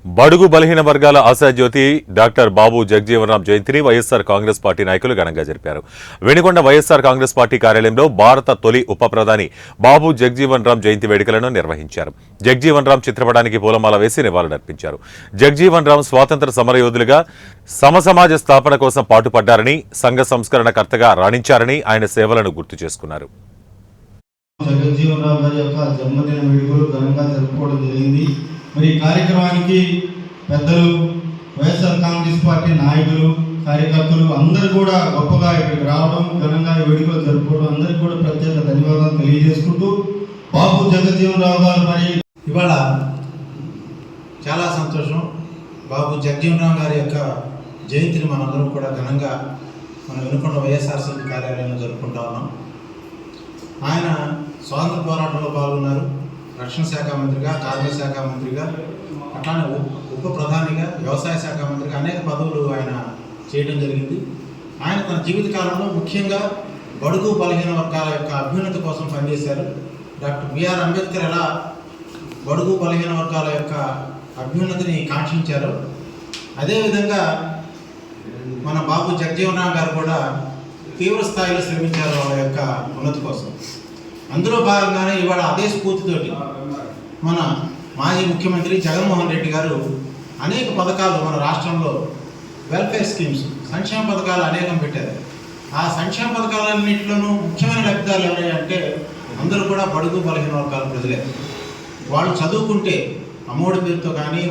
బడుగు బలహీన వర్గాల ఆశాజ్యోతి డాక్టర్ బాబు జగజీవన్ రామ్ జయంతిని వైఎస్ఆర్ కాంగ్రెస్ పార్టీ నాయకులు ఘనంగా జరిపారు. వెనికొండ వైఎస్ఆర్ కాంగ్రెస్ పార్టీ కార్యాలయంలో భారత తొలి ఉప ప్రధాని బాబు జగజీవన్ రామ్ జయంతి వేడుకలను నిర్వహించారు. జగజీవన్ రామ్ చిత్రపటానికి పూలమాల వేసి నివాళులర్పించారు. జగజీవన్ రామ్ స్వాతంత్ర సమరయోధులుగా సమసమాజ స్థాపన కోసం పాటుపడ్డారని, సంఘ సంస్కరణకర్తగా రాణించారని ఆయన సేవలను గుర్తు చేసుకున్నారు. జగజీవన్ రామ్ గారి యొక్క జన్మదిన వేడుకలు ఘనంగా జరుపుకోవడం జరిగింది. మరి ఈ కార్యక్రమానికి పెద్దలు, వైఎస్ఆర్ కాంగ్రెస్ పార్టీ నాయకులు, కార్యకర్తలు అందరూ కూడా గొప్పగా ఇక్కడికి రావడం, ఘనంగా ఈ వేడుకలు జరుపుకోవడం అందరికీ కూడా ప్రత్యేక ధన్యవాదాలు తెలియజేసుకుంటూ, బాబు జగజీవన్ రామ్ గారు మరి ఇవాళ చాలా సంతోషం. బాబు జగజీవన్ రామ్ గారి యొక్క జయంతిని మనందరం కూడా ఘనంగా మన వెనుకొండ వైఎస్ఆర్సీపీ కార్యాలయంలో జరుపుకుంటా ఉన్నాం. ఆయన స్వాతంత్ర పోరాటంలో పాల్గొన్నారు. రక్షణ శాఖ మంత్రిగా, కార్మిక శాఖ మంత్రిగా, అట్లానే ఉప ప్రధానిగా, వ్యవసాయ శాఖ మంత్రిగా అనేక పదవులు ఆయన చేయడం జరిగింది. ఆయన తన జీవితకాలంలో ముఖ్యంగా బడుగు బలహీన వర్గాల యొక్క అభ్యున్నతి కోసం పనిచేశారు. డాక్టర్ బిఆర్ అంబేద్కర్ ఎలా బడుగు బలహీన వర్గాల యొక్క అభ్యున్నతిని కాంక్షించారు, అదేవిధంగా మన బాబు జగజీవన్ రామ్ గారు కూడా తీవ్ర స్థాయిలో శ్రమించారు వాళ్ళ యొక్క ఉన్నతి కోసం. అందులో భాగంగానే ఇవాళ అదే స్ఫూర్తితోటి మన మాజీ ముఖ్యమంత్రి జగన్మోహన్ రెడ్డి గారు అనేక పథకాలు మన రాష్ట్రంలో వెల్ఫేర్ స్కీమ్స్, సంక్షేమ పథకాలు అనేకం పెట్టారు. ఆ సంక్షేమ పథకాలన్నింటిలోనూ ముఖ్యమైన లబ్ధిదారులు ఎవరంటే అందరూ కూడా బడుగు బలహీన వర్గాల ప్రజలే. వాళ్ళు చదువుకుంటే అమ్మఒడి పేరుతో కానీ